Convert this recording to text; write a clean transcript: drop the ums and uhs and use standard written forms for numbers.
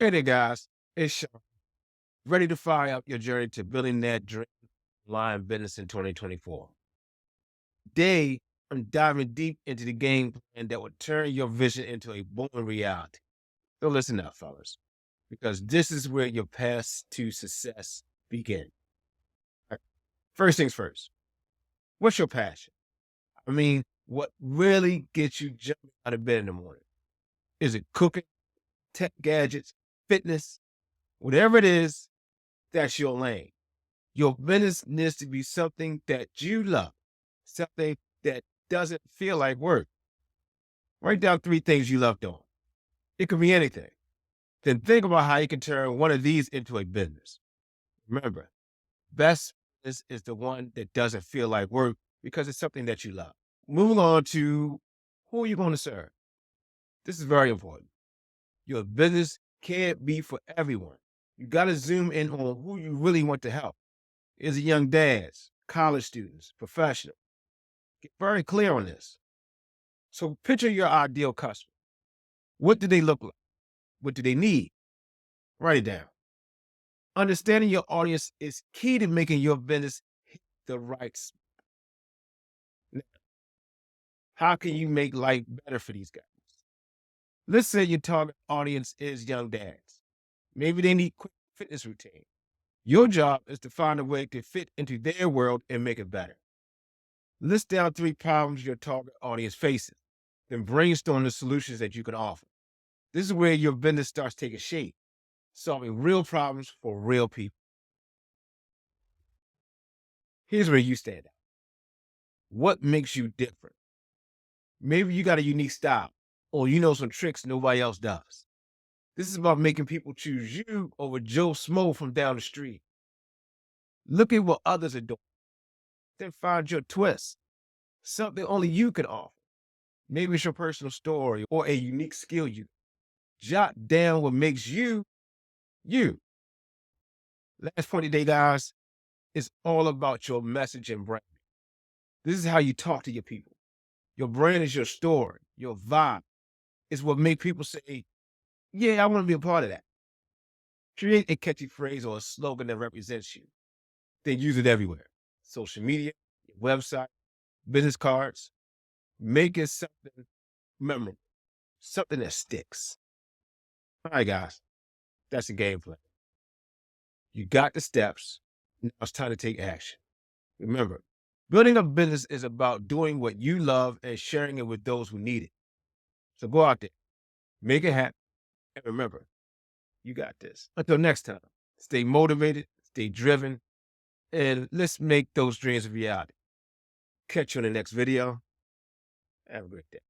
Hey there, guys. It's Shawn. Ready to fire up your journey to building that dream line business in 2024. Today, I'm diving deep into the game plan that will turn your vision into a booming reality. So listen up, fellas, because this is where your path to success begins. All right. First things first, what's your passion? I mean, what really gets you jumping out of bed in the morning? Is it cooking, tech gadgets, fitness? Whatever it is, that's your lane. Your business needs to be something that you love, something that doesn't feel like work. Write down three things you love doing. It could be anything. Then think about how you can turn one of these into a business. Remember, best business is the one that doesn't feel like work because it's something that you love. Moving on to who are you going to serve? This is very important. Your business can't be for everyone. You got to zoom in on who you really want to help. Is it young dads, college students, professionals? Get very clear on this. So picture your ideal customer. What do they look like? What do they need? Write it down. Understanding your audience is key to making your business hit the right spot. Now, how can you make life better for these guys? Let's say your target audience is young dads. Maybe they need quick fitness routine. Your job is to find a way to fit into their world and make it better. List down three problems your target audience faces, then brainstorm the solutions that you can offer. This is where your business starts taking shape, solving real problems for real people. Here's where you stand out. What makes you different? Maybe you got a unique style, or you know some tricks nobody else does. This is about making people choose you over Joe Smo from down the street. Look at what others are doing, then find your twist, something only you can offer. Maybe it's your personal story or a unique skill you jot down what makes you you. Last point today, guys, is all about your message and brand. This is how you talk to your people. Your brand is your story. Your vibe is what make people say, yeah, I want to be a part of that. Create a catchy phrase or a slogan that represents you. Then use it everywhere. Social media, your website, business cards. Make it something memorable, something that sticks. All right, guys, that's the game plan. You got the steps. Now it's time to take action. Remember, building a business is about doing what you love and sharing it with those who need it. So go out there, make it happen. And remember, you got this. Until next time, stay motivated, stay driven, and let's make those dreams a reality. Catch you in the next video. Have a great day.